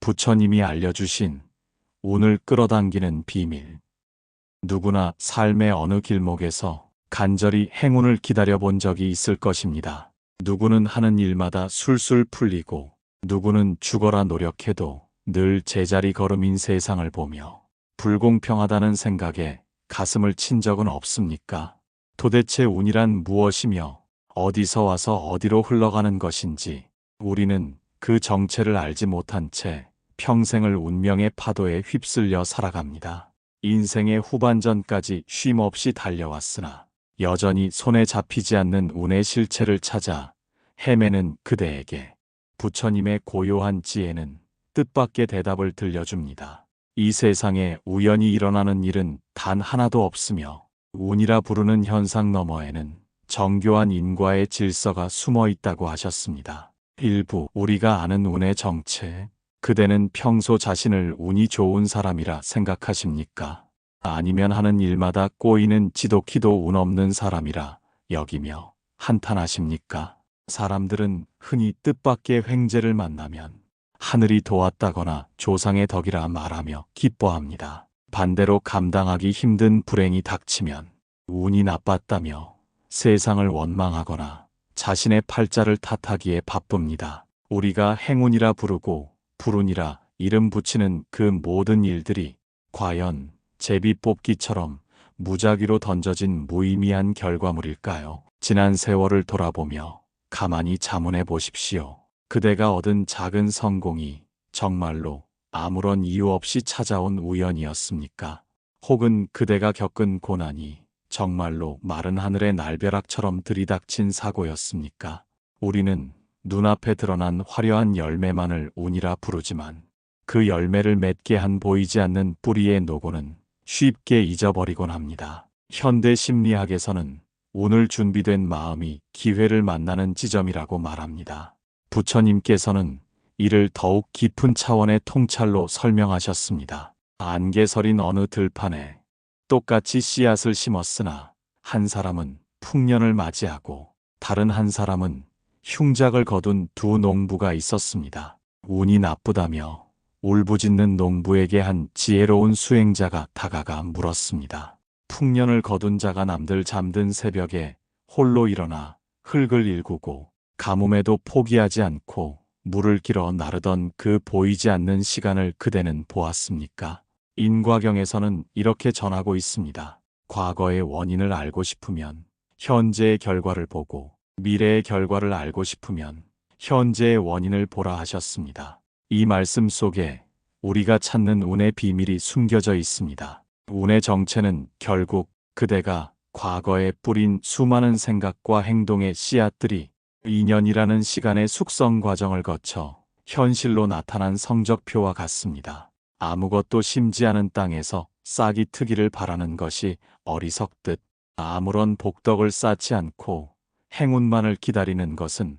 부처님이 알려주신 운을 끌어당기는 비밀. 누구나 삶의 어느 길목에서 간절히 행운을 기다려본 적이 있을 것입니다. 누구는 하는 일마다 술술 풀리고 누구는 죽어라 노력해도 늘 제자리 걸음인 세상을 보며 불공평하다는 생각에 가슴을 친 적은 없습니까? 도대체 운이란 무엇이며 어디서 와서 어디로 흘러가는 것인지 우리는 그 정체를 알지 못한 채 평생을 운명의 파도에 휩쓸려 살아갑니다. 인생의 후반전까지 쉼없이 달려왔으나 여전히 손에 잡히지 않는 운의 실체를 찾아 헤매는 그대에게 부처님의 고요한 지혜는 뜻밖의 대답을 들려줍니다. 이 세상에 우연히 일어나는 일은 단 하나도 없으며 운이라 부르는 현상 너머에는 정교한 인과의 질서가 숨어 있다고 하셨습니다. 일부 우리가 아는 운의 정체. 그대는 평소 자신을 운이 좋은 사람이라 생각하십니까? 아니면 하는 일마다 꼬이는 지독히도 운 없는 사람이라 여기며 한탄하십니까? 사람들은 흔히 뜻밖의 횡재를 만나면 하늘이 도왔다거나 조상의 덕이라 말하며 기뻐합니다. 반대로 감당하기 힘든 불행이 닥치면 운이 나빴다며 세상을 원망하거나 자신의 팔자를 탓하기에 바쁩니다. 우리가 행운이라 부르고 불운이라 이름 붙이는 그 모든 일들이 과연 제비뽑기처럼 무작위로 던져진 무의미한 결과물일까요? 지난 세월을 돌아보며 가만히 자문해 보십시오. 그대가 얻은 작은 성공이 정말로 아무런 이유 없이 찾아온 우연이었습니까? 혹은 그대가 겪은 고난이 정말로 마른 하늘의 날벼락처럼 들이닥친 사고였습니까? 우리는 눈앞에 드러난 화려한 열매만을 운이라 부르지만 그 열매를 맺게 한 보이지 않는 뿌리의 노고는 쉽게 잊어버리곤 합니다. 현대 심리학에서는 운을 준비된 마음이 기회를 만나는 지점이라고 말합니다. 부처님께서는 이를 더욱 깊은 차원의 통찰로 설명하셨습니다. 안개서린 어느 들판에 똑같이 씨앗을 심었으나 한 사람은 풍년을 맞이하고 다른 한 사람은 흉작을 거둔 두 농부가 있었습니다. 운이 나쁘다며 울부짖는 농부에게 한 지혜로운 수행자가 다가가 물었습니다. 풍년을 거둔 자가 남들 잠든 새벽에 홀로 일어나 흙을 일구고 가뭄에도 포기하지 않고 물을 길어 나르던 그 보이지 않는 시간을 그대는 보았습니까? 인과경에서는 이렇게 전하고 있습니다. 과거의 원인을 알고 싶으면 현재의 결과를 보고 미래의 결과를 알고 싶으면 현재의 원인을 보라 하셨습니다. 이 말씀 속에 우리가 찾는 운의 비밀이 숨겨져 있습니다. 운의 정체는 결국 그대가 과거에 뿌린 수많은 생각과 행동의 씨앗들이 인연이라는 시간의 숙성 과정을 거쳐 현실로 나타난 성적표와 같습니다. 아무것도 심지 않은 땅에서 싹이 트기를 바라는 것이 어리석듯 아무런 복덕을 쌓지 않고 행운만을 기다리는 것은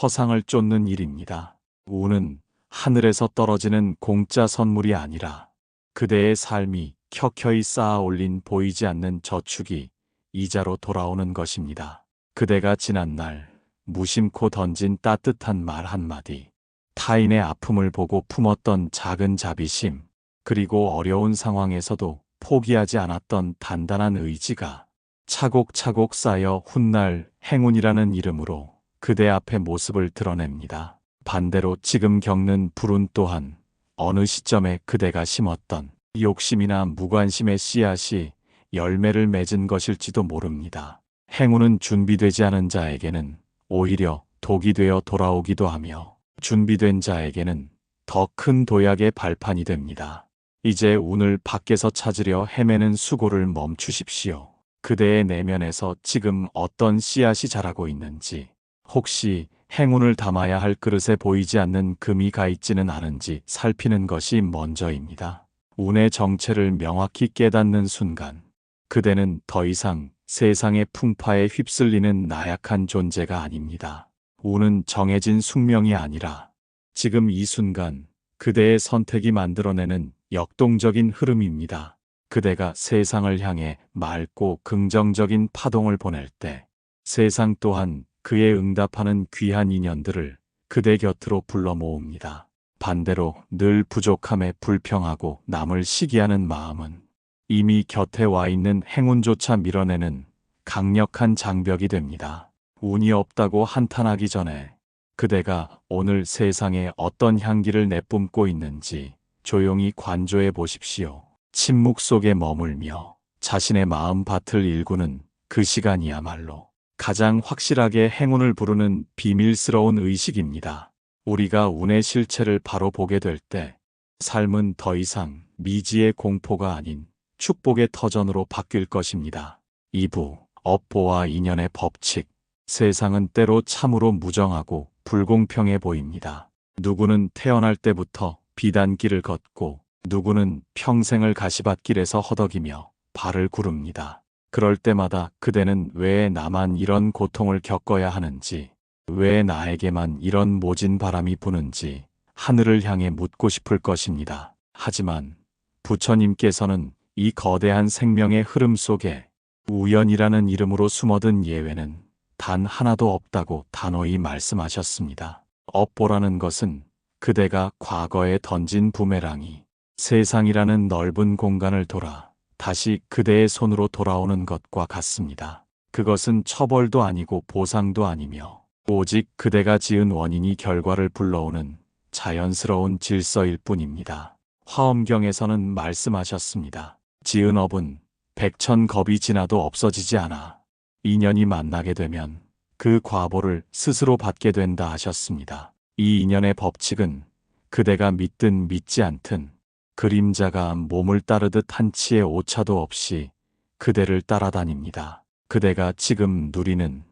허상을 쫓는 일입니다. 운은 하늘에서 떨어지는 공짜 선물이 아니라 그대의 삶이 켜켜이 쌓아 올린 보이지 않는 저축이 이자로 돌아오는 것입니다. 그대가 지난날 무심코 던진 따뜻한 말 한마디, 타인의 아픔을 보고 품었던 작은 자비심, 그리고 어려운 상황에서도 포기하지 않았던 단단한 의지가 차곡차곡 쌓여 훗날 행운이라는 이름으로 그대 앞에 모습을 드러냅니다. 반대로 지금 겪는 불운 또한 어느 시점에 그대가 심었던 욕심이나 무관심의 씨앗이 열매를 맺은 것일지도 모릅니다. 행운은 준비되지 않은 자에게는 오히려 독이 되어 돌아오기도 하며 준비된 자에게는 더 큰 도약의 발판이 됩니다. 이제 운을 밖에서 찾으려 헤매는 수고를 멈추십시오. 그대의 내면에서 지금 어떤 씨앗이 자라고 있는지, 혹시 행운을 담아야 할 그릇에 보이지 않는 금이 가 있지는 않은지 살피는 것이 먼저입니다. 운의 정체를 명확히 깨닫는 순간, 그대는 더 이상 세상의 풍파에 휩쓸리는 나약한 존재가 아닙니다. 운은 정해진 숙명이 아니라 지금 이 순간 그대의 선택이 만들어내는 역동적인 흐름입니다. 그대가 세상을 향해 맑고 긍정적인 파동을 보낼 때 세상 또한 그에 응답하는 귀한 인연들을 그대 곁으로 불러 모읍니다. 반대로 늘 부족함에 불평하고 남을 시기하는 마음은 이미 곁에 와 있는 행운조차 밀어내는 강력한 장벽이 됩니다. 운이 없다고 한탄하기 전에 그대가 오늘 세상에 어떤 향기를 내뿜고 있는지 조용히 관조해 보십시오. 침묵 속에 머물며 자신의 마음 밭을 일구는 그 시간이야말로 가장 확실하게 행운을 부르는 비밀스러운 의식입니다. 우리가 운의 실체를 바로 보게 될 때 삶은 더 이상 미지의 공포가 아닌 축복의 터전으로 바뀔 것입니다. 2부 업보와 인연의 법칙. 세상은 때로 참으로 무정하고 불공평해 보입니다. 누구는 태어날 때부터 비단길을 걷고 누구는 평생을 가시밭길에서 허덕이며 발을 구릅니다. 그럴 때마다 그대는 왜 나만 이런 고통을 겪어야 하는지, 왜 나에게만 이런 모진 바람이 부는지 하늘을 향해 묻고 싶을 것입니다. 하지만 부처님께서는 이 거대한 생명의 흐름 속에 우연이라는 이름으로 숨어든 예외는 단 하나도 없다고 단호히 말씀하셨습니다. 업보라는 것은 그대가 과거에 던진 부메랑이 세상이라는 넓은 공간을 돌아 다시 그대의 손으로 돌아오는 것과 같습니다. 그것은 처벌도 아니고 보상도 아니며 오직 그대가 지은 원인이 결과를 불러오는 자연스러운 질서일 뿐입니다. 화엄경에서는 말씀하셨습니다. 지은 업은 백천겁이 지나도 없어지지 않아 인연이 만나게 되면 그 과보를 스스로 받게 된다 하셨습니다. 이 인연의 법칙은 그대가 믿든 믿지 않든 그림자가 몸을 따르듯 한치의 오차도 없이 그대를 따라다닙니다. 그대가 지금 누리는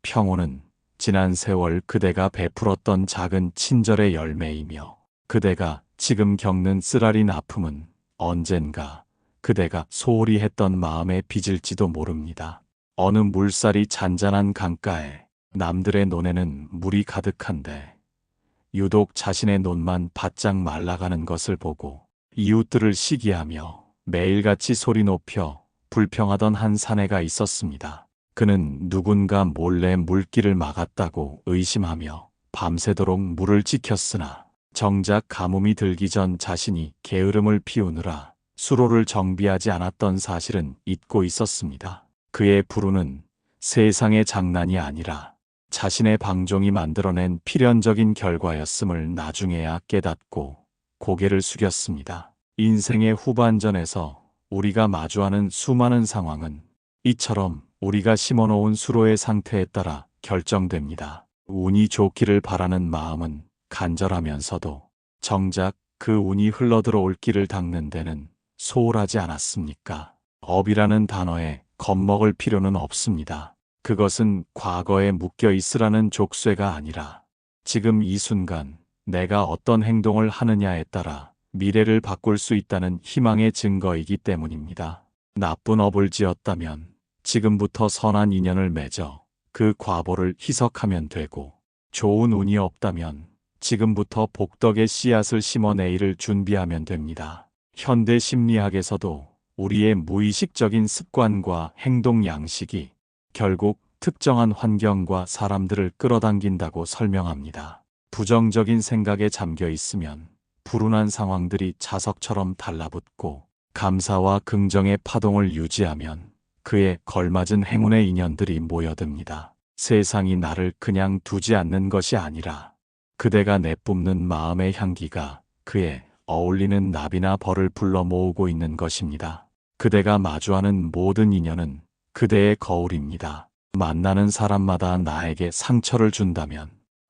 평온은 지난 세월 그대가 베풀었던 작은 친절의 열매이며 그대가 지금 겪는 쓰라린 아픔은 언젠가 그대가 소홀히 했던 마음의 빚일지도 모릅니다. 어느 물살이 잔잔한 강가에 남들의 논에는 물이 가득한데 유독 자신의 논만 바짝 말라가는 것을 보고 이웃들을 시기하며 매일같이 소리 높여 불평하던 한 사내가 있었습니다. 그는 누군가 몰래 물길을 막았다고 의심하며 밤새도록 물을 지켰으나 정작 가뭄이 들기 전 자신이 게으름을 피우느라 수로를 정비하지 않았던 사실은 잊고 있었습니다. 그의 불운은 세상의 장난이 아니라 자신의 방종이 만들어낸 필연적인 결과였음을 나중에야 깨닫고 고개를 숙였습니다. 인생의 후반전에서 우리가 마주하는 수많은 상황은 이처럼 우리가 심어놓은 수로의 상태에 따라 결정됩니다. 운이 좋기를 바라는 마음은 간절하면서도 정작 그 운이 흘러들어올 길을 닦는 데는 소홀하지 않았습니까? 업이라는 단어에 겁먹을 필요는 없습니다. 그것은 과거에 묶여 있으라는 족쇄가 아니라 지금 이 순간 내가 어떤 행동을 하느냐에 따라 미래를 바꿀 수 있다는 희망의 증거이기 때문입니다. 나쁜 업을 지었다면 지금부터 선한 인연을 맺어 그 과보를 희석하면 되고, 좋은 운이 없다면 지금부터 복덕의 씨앗을 심어 내일을 준비하면 됩니다. 현대 심리학에서도 우리의 무의식적인 습관과 행동 양식이 결국 특정한 환경과 사람들을 끌어당긴다고 설명합니다. 부정적인 생각에 잠겨 있으면 불운한 상황들이 자석처럼 달라붙고, 감사와 긍정의 파동을 유지하면 그에 걸맞은 행운의 인연들이 모여듭니다. 세상이 나를 그냥 두지 않는 것이 아니라 그대가 내뿜는 마음의 향기가 그에 어울리는 나비나 벌을 불러 모으고 있는 것입니다. 그대가 마주하는 모든 인연은 그대의 거울입니다. 만나는 사람마다 나에게 상처를 준다면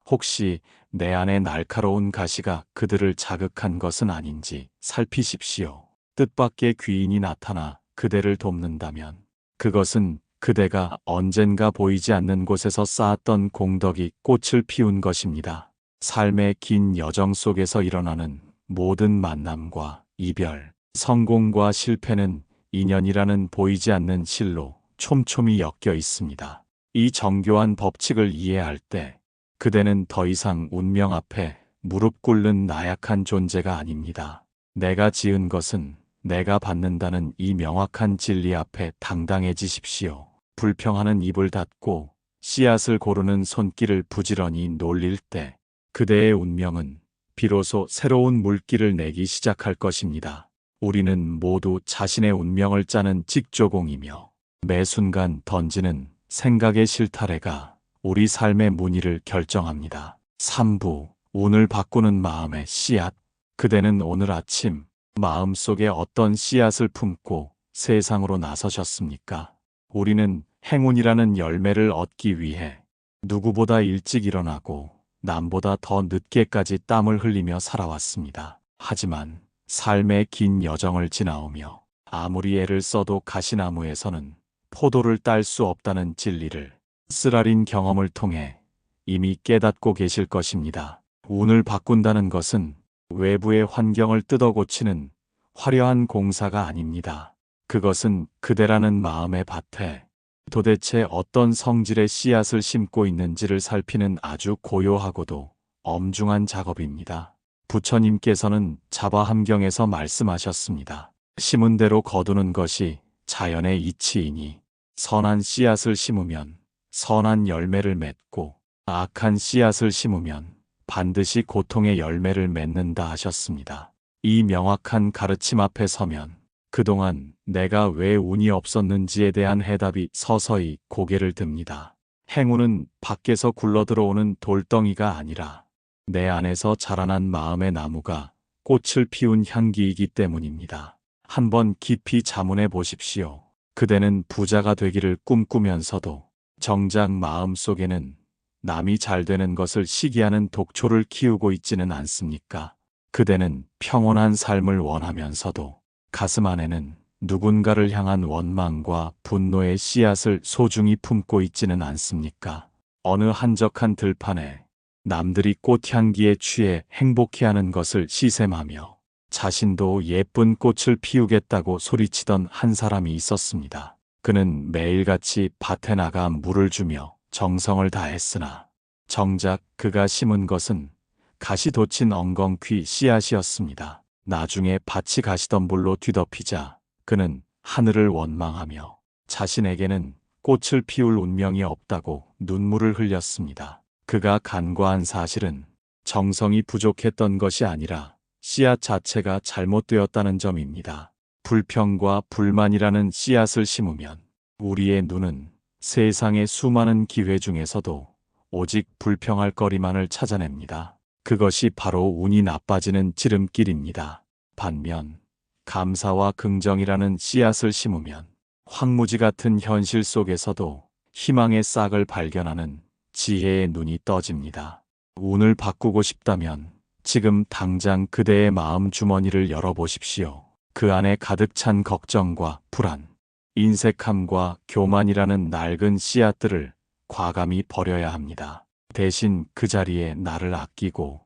혹시 내 안에 날카로운 가시가 그들을 자극한 것은 아닌지 살피십시오. 뜻밖의 귀인이 나타나 그대를 돕는다면 그것은 그대가 언젠가 보이지 않는 곳에서 쌓았던 공덕이 꽃을 피운 것입니다. 삶의 긴 여정 속에서 일어나는 모든 만남과 이별, 성공과 실패는 인연이라는 보이지 않는 실로 촘촘히 엮여 있습니다. 이 정교한 법칙을 이해할 때 그대는 더 이상 운명 앞에 무릎 꿇는 나약한 존재가 아닙니다. 내가 지은 것은 내가 받는다는 이 명확한 진리 앞에 당당해지십시오. 불평하는 입을 닫고 씨앗을 고르는 손길을 부지런히 놀릴 때 그대의 운명은 비로소 새로운 물길을 내기 시작할 것입니다. 우리는 모두 자신의 운명을 짜는 직조공이며 매 순간 던지는 생각의 실타래가 우리 삶의 문의를 결정합니다. 3부 운을 바꾸는 마음의 씨앗. 그대는 오늘 아침 마음속에 어떤 씨앗을 품고 세상으로 나서셨습니까? 우리는 행운이라는 열매를 얻기 위해 누구보다 일찍 일어나고 남보다 더 늦게까지 땀을 흘리며 살아왔습니다. 하지만 삶의 긴 여정을 지나오며 아무리 애를 써도 가시나무에서는 포도를 딸 수 없다는 진리를 쓰라린 경험을 통해 이미 깨닫고 계실 것입니다. 운을 바꾼다는 것은 외부의 환경을 뜯어고치는 화려한 공사가 아닙니다. 그것은 그대라는 마음의 밭에 도대체 어떤 성질의 씨앗을 심고 있는지를 살피는 아주 고요하고도 엄중한 작업입니다. 부처님께서는 자바함경에서 말씀하셨습니다. 심은 대로 거두는 것이 자연의 이치이니 선한 씨앗을 심으면 선한 열매를 맺고 악한 씨앗을 심으면 반드시 고통의 열매를 맺는다 하셨습니다. 이 명확한 가르침 앞에 서면 그동안 내가 왜 운이 없었는지에 대한 해답이 서서히 고개를 듭니다. 행운은 밖에서 굴러들어오는 돌덩이가 아니라 내 안에서 자라난 마음의 나무가 꽃을 피운 향기이기 때문입니다. 한번 깊이 자문해 보십시오. 그대는 부자가 되기를 꿈꾸면서도 정작 마음속에는 남이 잘 되는 것을 시기하는 독초를 키우고 있지는 않습니까? 그대는 평온한 삶을 원하면서도 가슴 안에는 누군가를 향한 원망과 분노의 씨앗을 소중히 품고 있지는 않습니까? 어느 한적한 들판에 남들이 꽃향기에 취해 행복해하는 것을 시샘하며 자신도 예쁜 꽃을 피우겠다고 소리치던 한 사람이 있었습니다. 그는 매일같이 밭에 나가 물을 주며 정성을 다했으나 정작 그가 심은 것은 가시 돋친 엉겅퀴 씨앗이었습니다. 나중에 밭이 가시덤불로 뒤덮이자 그는 하늘을 원망하며 자신에게는 꽃을 피울 운명이 없다고 눈물을 흘렸습니다. 그가 간과한 사실은 정성이 부족했던 것이 아니라 씨앗 자체가 잘못되었다는 점입니다. 불평과 불만이라는 씨앗을 심으면 우리의 눈은 세상의 수많은 기회 중에서도 오직 불평할 거리만을 찾아냅니다. 그것이 바로 운이 나빠지는 지름길입니다. 반면 감사와 긍정이라는 씨앗을 심으면 황무지 같은 현실 속에서도 희망의 싹을 발견하는 지혜의 눈이 떠집니다. 운을 바꾸고 싶다면 지금 당장 그대의 마음 주머니를 열어보십시오. 그 안에 가득 찬 걱정과 불안, 인색함과 교만이라는 낡은 씨앗들을 과감히 버려야 합니다. 대신 그 자리에 나를 아끼고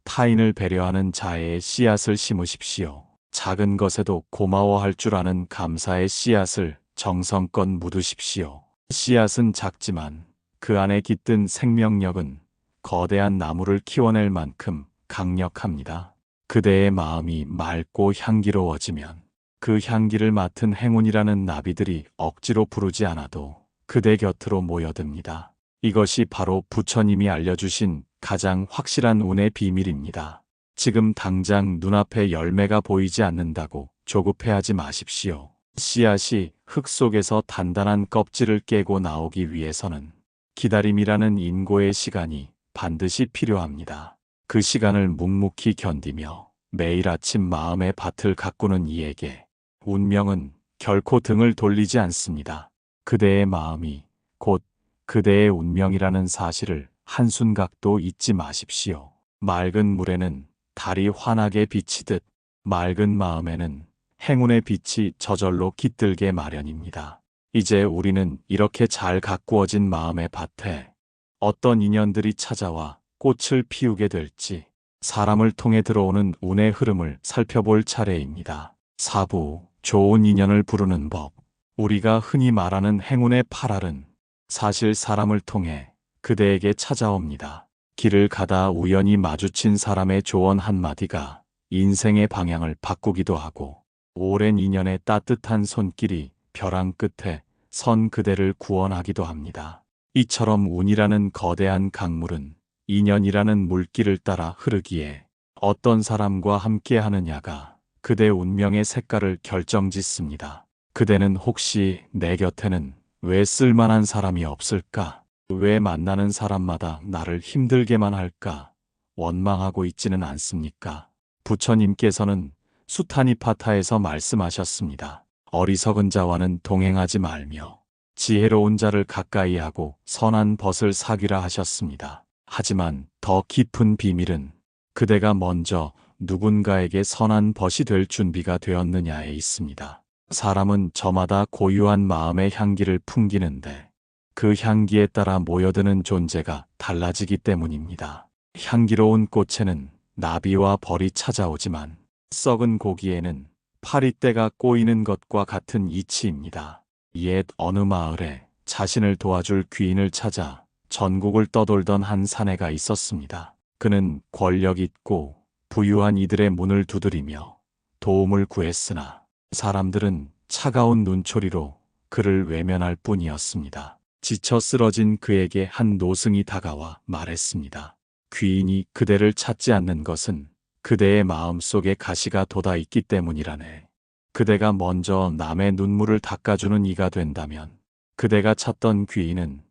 타인을 배려하는 자애의 씨앗을 심으십시오. 작은 것에도 고마워할 줄 아는 감사의 씨앗을 정성껏 묻으십시오. 씨앗은 작지만 그 안에 깃든 생명력은 거대한 나무를 키워낼 만큼 강력합니다. 그대의 마음이 맑고 향기로워지면 그 향기를 맡은 행운이라는 나비들이 억지로 부르지 않아도 그대 곁으로 모여듭니다. 이것이 바로 부처님이 알려주신 가장 확실한 운의 비밀입니다. 지금 당장 눈앞에 열매가 보이지 않는다고 조급해하지 마십시오. 씨앗이 흙 속에서 단단한 껍질을 깨고 나오기 위해서는 기다림이라는 인고의 시간이 반드시 필요합니다. 그 시간을 묵묵히 견디며 매일 아침 마음의 밭을 가꾸는 이에게 운명은 결코 등을 돌리지 않습니다. 그대의 마음이 곧 그대의 운명이라는 사실을 한순간도 잊지 마십시오. 맑은 물에는 달이 환하게 비치듯 맑은 마음에는 행운의 빛이 저절로 깃들게 마련입니다. 이제 우리는 이렇게 잘 가꾸어진 마음의 밭에 어떤 인연들이 찾아와 꽃을 피우게 될지 사람을 통해 들어오는 운의 흐름을 살펴볼 차례입니다. 4부 좋은 인연을 부르는 법. 우리가 흔히 말하는 행운의 8알은 사실 사람을 통해 그대에게 찾아옵니다. 길을 가다 우연히 마주친 사람의 조언 한마디가 인생의 방향을 바꾸기도 하고 오랜 인연의 따뜻한 손길이 벼랑 끝에 선 그대를 구원하기도 합니다. 이처럼 운이라는 거대한 강물은 인연이라는 물길을 따라 흐르기에 어떤 사람과 함께 하느냐가 그대 운명의 색깔을 결정짓습니다. 그대는 혹시 내 곁에는 왜 쓸만한 사람이 없을까? 왜 만나는 사람마다 나를 힘들게만 할까? 원망하고 있지는 않습니까? 부처님께서는 수타니파타에서 말씀하셨습니다. 어리석은 자와는 동행하지 말며 지혜로운 자를 가까이 하고 선한 벗을 사귀라 하셨습니다. 하지만 더 깊은 비밀은 그대가 먼저 누군가에게 선한 벗이 될 준비가 되었느냐에 있습니다. 사람은 저마다 고유한 마음의 향기를 풍기는데 그 향기에 따라 모여드는 존재가 달라지기 때문입니다. 향기로운 꽃에는 나비와 벌이 찾아오지만 썩은 고기에는 파리떼가 꼬이는 것과 같은 이치입니다. 옛 어느 마을에 자신을 도와줄 귀인을 찾아 전국을 떠돌던 한 사내가 있었습니다. 그는 권력 있고 부유한 이들의 문을 두드리며 도움을 구했으나 사람들은 차가운 눈초리로 그를 외면할 뿐이었습니다. 지쳐 쓰러진 그에게 한 노승이 다가와 말했습니다. 귀인이 그대를 찾지 않는 것은 그대의 마음속에 가시가 돋아 있기 때문이라네. 그대가 먼저 남의 눈물을 닦아주는 이가 된다면 그대가 찾던 귀인은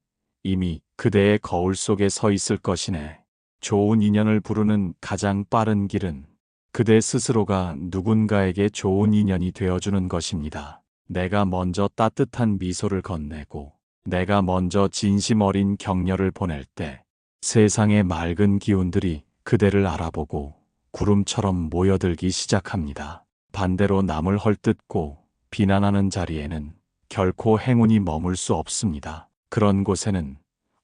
이미 그대의 거울 속에 서 있을 것이네. 좋은 인연을 부르는 가장 빠른 길은 그대 스스로가 누군가에게 좋은 인연이 되어주는 것입니다. 내가 먼저 따뜻한 미소를 건네고 내가 먼저 진심 어린 격려를 보낼 때 세상의 맑은 기운들이 그대를 알아보고 구름처럼 모여들기 시작합니다. 반대로 남을 헐뜯고 비난하는 자리에는 결코 행운이 머물 수 없습니다. 그런 곳에는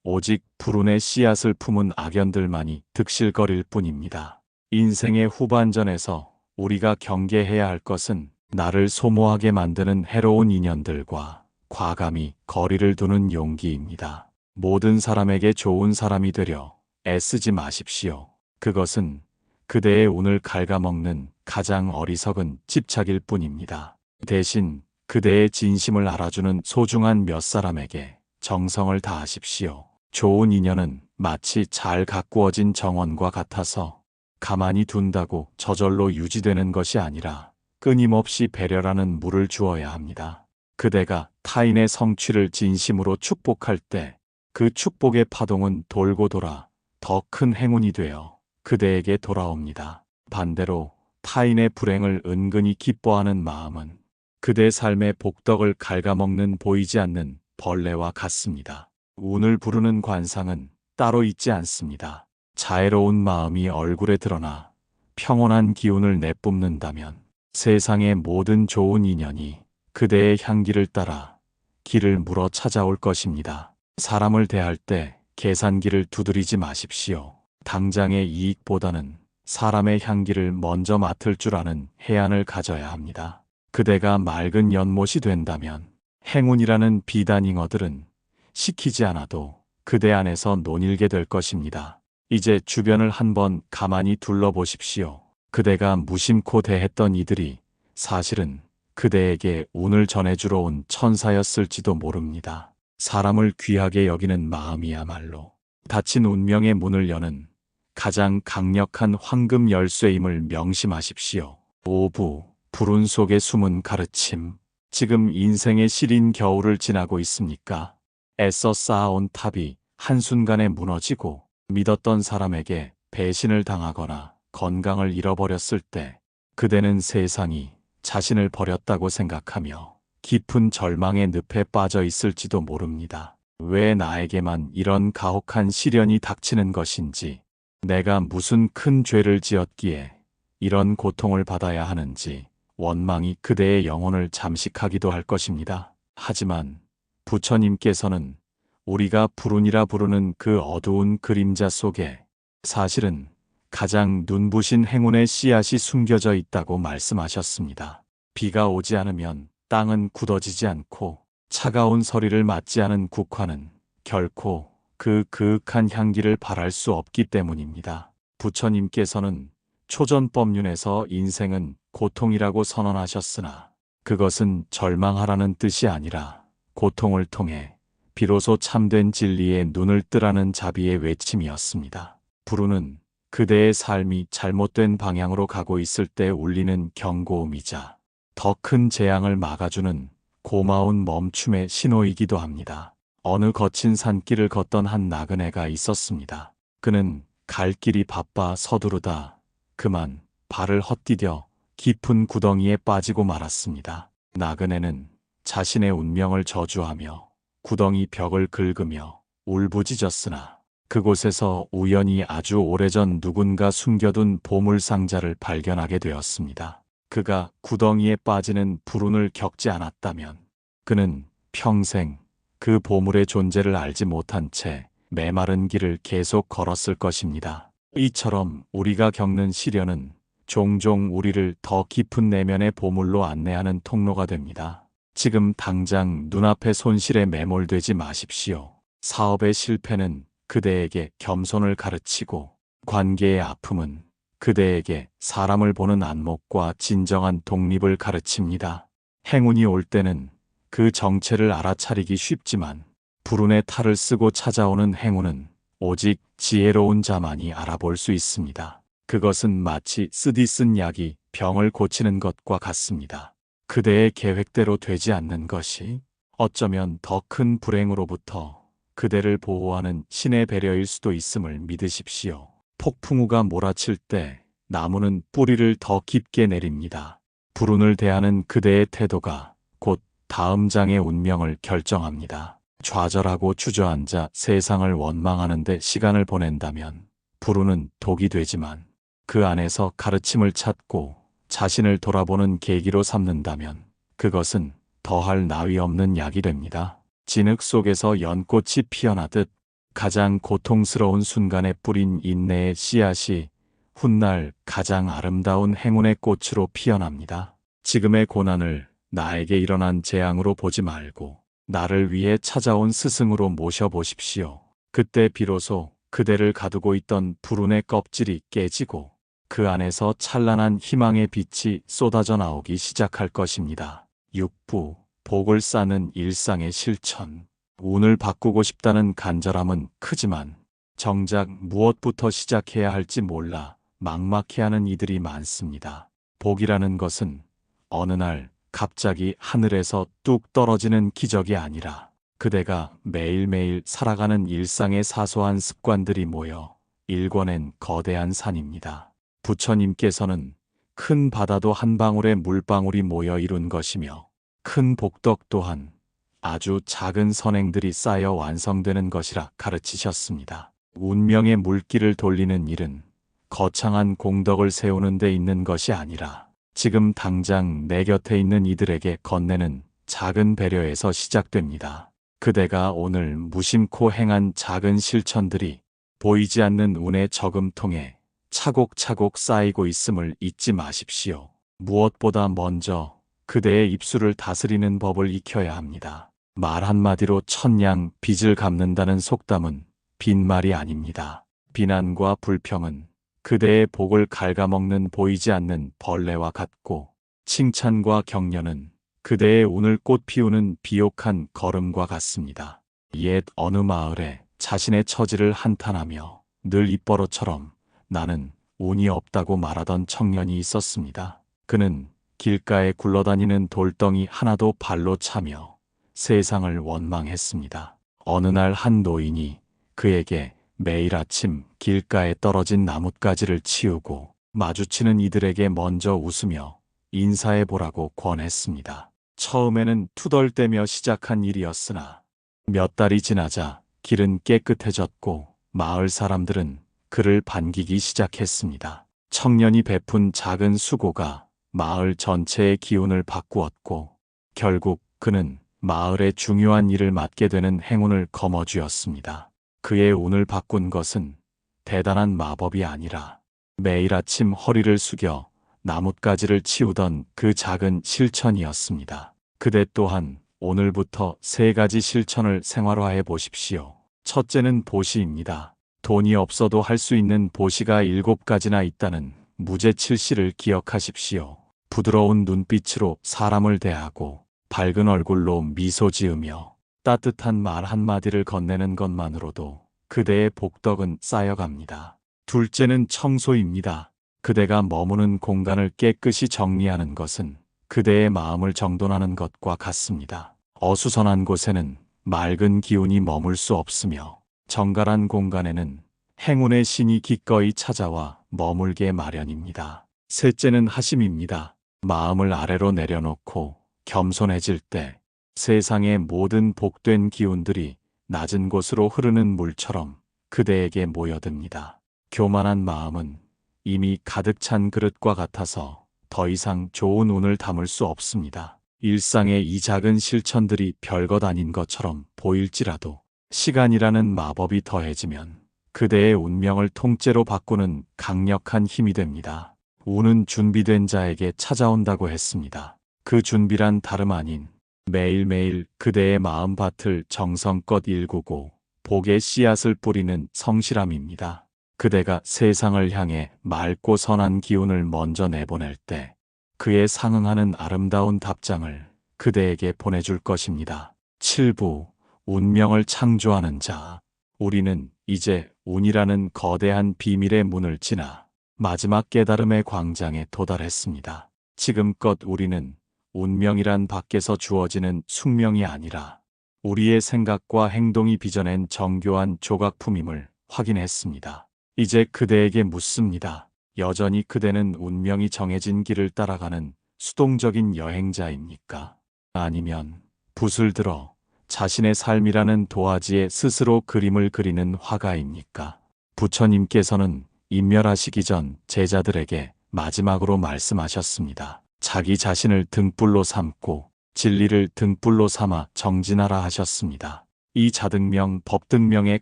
오직 불운의 씨앗을 품은 악연들만이 득실거릴 뿐입니다. 인생의 후반전에서 우리가 경계해야 할 것은 나를 소모하게 만드는 해로운 인연들과 과감히 거리를 두는 용기입니다. 모든 사람에게 좋은 사람이 되려 애쓰지 마십시오. 그것은 그대의 운을 갉아먹는 가장 어리석은 집착일 뿐입니다. 대신 그대의 진심을 알아주는 소중한 몇 사람에게 정성을 다하십시오. 좋은 인연은 마치 잘 가꾸어진 정원과 같아서 가만히 둔다고 저절로 유지되는 것이 아니라 끊임없이 배려라는 물을 주어야 합니다. 그대가 타인의 성취를 진심으로 축복할 때 그 축복의 파동은 돌고 돌아 더 큰 행운이 되어 그대에게 돌아옵니다. 반대로 타인의 불행을 은근히 기뻐하는 마음은 그대 삶의 복덕을 갉아먹는 보이지 않는 벌레와 같습니다. 운을 부르는 관상은 따로 있지 않습니다. 자애로운 마음이 얼굴에 드러나 평온한 기운을 내뿜는다면 세상의 모든 좋은 인연이 그대의 향기를 따라 길을 물어 찾아올 것입니다. 사람을 대할 때 계산기를 두드리지 마십시오. 당장의 이익보다는 사람의 향기를 먼저 맡을 줄 아는 해안을 가져야 합니다. 그대가 맑은 연못이 된다면 행운이라는 비단잉어들은 시키지 않아도 그대 안에서 논일게 될 것입니다. 이제 주변을 한번 가만히 둘러보십시오. 그대가 무심코 대했던 이들이 사실은 그대에게 운을 전해주러 온 천사였을지도 모릅니다. 사람을 귀하게 여기는 마음이야말로 닫힌 운명의 문을 여는 가장 강력한 황금 열쇠임을 명심하십시오. 5부 불운 속에 숨은 가르침. 지금 인생의 시린 겨울을 지나고 있습니까? 애써 쌓아온 탑이 한순간에 무너지고 믿었던 사람에게 배신을 당하거나 건강을 잃어버렸을 때 그대는 세상이 자신을 버렸다고 생각하며 깊은 절망의 늪에 빠져 있을지도 모릅니다. 왜 나에게만 이런 가혹한 시련이 닥치는 것인지, 내가 무슨 큰 죄를 지었기에 이런 고통을 받아야 하는지 원망이 그대의 영혼을 잠식하기도 할 것입니다. 하지만 부처님께서는 우리가 불운이라 부르는 그 어두운 그림자 속에 사실은 가장 눈부신 행운의 씨앗이 숨겨져 있다고 말씀하셨습니다. 비가 오지 않으면 땅은 굳어지지 않고 차가운 서리를 맞지 않은 국화는 결코 그 그윽한 향기를 발할 수 없기 때문입니다. 부처님께서는 초전법륜에서 인생은 고통이라고 선언하셨으나 그것은 절망하라는 뜻이 아니라 고통을 통해 비로소 참된 진리에 눈을 뜨라는 자비의 외침이었습니다. 불운은 그대의 삶이 잘못된 방향으로 가고 있을 때 울리는 경고음이자 더 큰 재앙을 막아주는 고마운 멈춤의 신호이기도 합니다. 어느 거친 산길을 걷던 한 나그네가 있었습니다. 그는 갈 길이 바빠 서두르다 그만 발을 헛디뎌 깊은 구덩이에 빠지고 말았습니다. 나그네는 자신의 운명을 저주하며 구덩이 벽을 긁으며 울부짖었으나 그곳에서 우연히 아주 오래전 누군가 숨겨둔 보물상자를 발견하게 되었습니다. 그가 구덩이에 빠지는 불운을 겪지 않았다면 그는 평생 그 보물의 존재를 알지 못한 채 메마른 길을 계속 걸었을 것입니다. 이처럼 우리가 겪는 시련은 종종 우리를 더 깊은 내면의 보물로 안내하는 통로가 됩니다. 지금 당장 눈앞의 손실에 매몰되지 마십시오. 사업의 실패는 그대에게 겸손을 가르치고 관계의 아픔은 그대에게 사람을 보는 안목과 진정한 독립을 가르칩니다. 행운이 올 때는 그 정체를 알아차리기 쉽지만 불운의 탈을 쓰고 찾아오는 행운은 오직 지혜로운 자만이 알아볼 수 있습니다. 그것은 마치 쓰디 쓴 약이 병을 고치는 것과 같습니다. 그대의 계획대로 되지 않는 것이 어쩌면 더 큰 불행으로부터 그대를 보호하는 신의 배려일 수도 있음을 믿으십시오. 폭풍우가 몰아칠 때 나무는 뿌리를 더 깊게 내립니다. 불운을 대하는 그대의 태도가 곧 다음 장의 운명을 결정합니다. 좌절하고 주저앉아 세상을 원망하는 데 시간을 보낸다면 불운은 독이 되지만 그 안에서 가르침을 찾고 자신을 돌아보는 계기로 삼는다면 그것은 더할 나위 없는 약이 됩니다. 진흙 속에서 연꽃이 피어나듯 가장 고통스러운 순간에 뿌린 인내의 씨앗이 훗날 가장 아름다운 행운의 꽃으로 피어납니다. 지금의 고난을 나에게 일어난 재앙으로 보지 말고 나를 위해 찾아온 스승으로 모셔보십시오. 그때 비로소 그대를 가두고 있던 불운의 껍질이 깨지고 그 안에서 찬란한 희망의 빛이 쏟아져 나오기 시작할 것입니다. 6부 복을 쌓는 일상의 실천. 운을 바꾸고 싶다는 간절함은 크지만 정작 무엇부터 시작해야 할지 몰라 막막해하는 이들이 많습니다. 복이라는 것은 어느 날 갑자기 하늘에서 뚝 떨어지는 기적이 아니라 그대가 매일매일 살아가는 일상의 사소한 습관들이 모여 일궈낸 거대한 산입니다. 부처님께서는 큰 바다도 한 방울의 물방울이 모여 이룬 것이며 큰 복덕 또한 아주 작은 선행들이 쌓여 완성되는 것이라 가르치셨습니다. 운명의 물길을 돌리는 일은 거창한 공덕을 세우는 데 있는 것이 아니라 지금 당장 내 곁에 있는 이들에게 건네는 작은 배려에서 시작됩니다. 그대가 오늘 무심코 행한 작은 실천들이 보이지 않는 운의 저금통에 차곡차곡 쌓이고 있음을 잊지 마십시오. 무엇보다 먼저 그대의 입술을 다스리는 법을 익혀야 합니다. 말 한마디로 천냥 빚을 갚는다는 속담은 빈말이 아닙니다. 비난과 불평은 그대의 복을 갉아먹는 보이지 않는 벌레와 같고 칭찬과 격려는 그대의 운을 꽃 피우는 비옥한 걸음과 같습니다. 옛 어느 마을에 자신의 처지를 한탄하며 늘 입버릇처럼 나는 운이 없다고 말하던 청년이 있었습니다. 그는 길가에 굴러다니는 돌덩이 하나도 발로 차며 세상을 원망했습니다. 어느 날 한 노인이 그에게 매일 아침 길가에 떨어진 나뭇가지를 치우고 마주치는 이들에게 먼저 웃으며 인사해보라고 권했습니다. 처음에는 투덜대며 시작한 일이었으나 몇 달이 지나자 길은 깨끗해졌고 마을 사람들은 그를 반기기 시작했습니다. 청년이 베푼 작은 수고가 마을 전체의 기운을 바꾸었고 결국 그는 마을의 중요한 일을 맡게 되는 행운을 거머쥐었습니다. 그의 운을 바꾼 것은 대단한 마법이 아니라 매일 아침 허리를 숙여 나뭇가지를 치우던 그 작은 실천이었습니다. 그대 또한 오늘부터 3가지 실천을 생활화해 보십시오. 첫째는 보시입니다. 돈이 없어도 할 수 있는 보시가 7가지나 있다는 무제칠시를 기억하십시오. 부드러운 눈빛으로 사람을 대하고 밝은 얼굴로 미소 지으며 따뜻한 말 한마디를 건네는 것만으로도 그대의 복덕은 쌓여갑니다. 둘째는 청소입니다. 그대가 머무는 공간을 깨끗이 정리하는 것은 그대의 마음을 정돈하는 것과 같습니다. 어수선한 곳에는 맑은 기운이 머물 수 없으며 정갈한 공간에는 행운의 신이 기꺼이 찾아와 머물게 마련입니다. 셋째는 하심입니다. 마음을 아래로 내려놓고 겸손해질 때 세상의 모든 복된 기운들이 낮은 곳으로 흐르는 물처럼 그대에게 모여듭니다. 교만한 마음은 이미 가득 찬 그릇과 같아서 더 이상 좋은 운을 담을 수 없습니다. 일상의 이 작은 실천들이 별것 아닌 것처럼 보일지라도 시간이라는 마법이 더해지면 그대의 운명을 통째로 바꾸는 강력한 힘이 됩니다. 운은 준비된 자에게 찾아온다고 했습니다. 그 준비란 다름 아닌 매일매일 그대의 마음밭을 정성껏 일구고 복의 씨앗을 뿌리는 성실함입니다. 그대가 세상을 향해 맑고 선한 기운을 먼저 내보낼 때 그에 상응하는 아름다운 답장을 그대에게 보내줄 것입니다. 7부 운명을 창조하는 자. 우리는 이제 운이라는 거대한 비밀의 문을 지나 마지막 깨달음의 광장에 도달했습니다. 지금껏 우리는 운명이란 밖에서 주어지는 숙명이 아니라 우리의 생각과 행동이 빚어낸 정교한 조각품임을 확인했습니다. 이제 그대에게 묻습니다. 여전히 그대는 운명이 정해진 길을 따라가는 수동적인 여행자입니까? 아니면 붓을 들어 자신의 삶이라는 도화지에 스스로 그림을 그리는 화가입니까? 부처님께서는 인멸하시기 전 제자들에게 마지막으로 말씀하셨습니다. 자기 자신을 등불로 삼고 진리를 등불로 삼아 정진하라 하셨습니다. 이 자등명 법등명의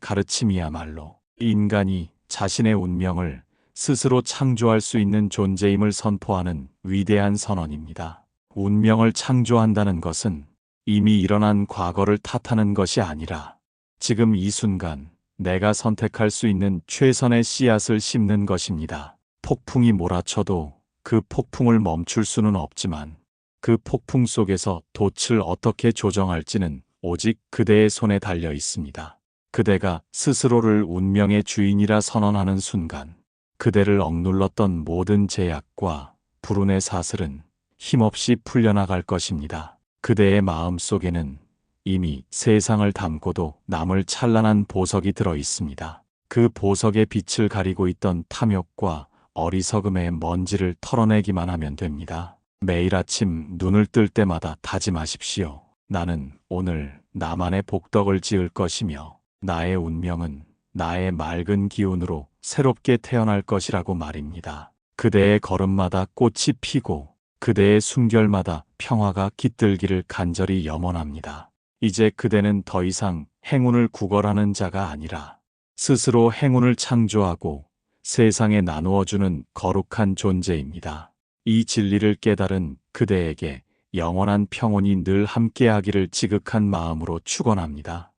가르침이야말로 인간이 자신의 운명을 스스로 창조할 수 있는 존재임을 선포하는 위대한 선언입니다. 운명을 창조한다는 것은 이미 일어난 과거를 탓하는 것이 아니라 지금 이 순간 내가 선택할 수 있는 최선의 씨앗을 심는 것입니다. 폭풍이 몰아쳐도 그 폭풍을 멈출 수는 없지만 그 폭풍 속에서 돛을 어떻게 조정할지는 오직 그대의 손에 달려 있습니다. 그대가 스스로를 운명의 주인이라 선언하는 순간 그대를 억눌렀던 모든 제약과 불운의 사슬은 힘없이 풀려나갈 것입니다. 그대의 마음 속에는 이미 세상을 담고도 남을 찬란한 보석이 들어 있습니다. 그 보석의 빛을 가리고 있던 탐욕과 어리석음의 먼지를 털어내기만 하면 됩니다. 매일 아침 눈을 뜰 때마다 다짐하십시오. 나는 오늘 나만의 복덕을 지을 것이며 나의 운명은 나의 맑은 기운으로 새롭게 태어날 것이라고 말입니다. 그대의 걸음마다 꽃이 피고 그대의 숨결마다 평화가 깃들기를 간절히 염원합니다. 이제 그대는 더 이상 행운을 구걸하는 자가 아니라 스스로 행운을 창조하고 세상에 나누어주는 거룩한 존재입니다. 이 진리를 깨달은 그대에게 영원한 평온이 늘 함께하기를 지극한 마음으로 축원합니다.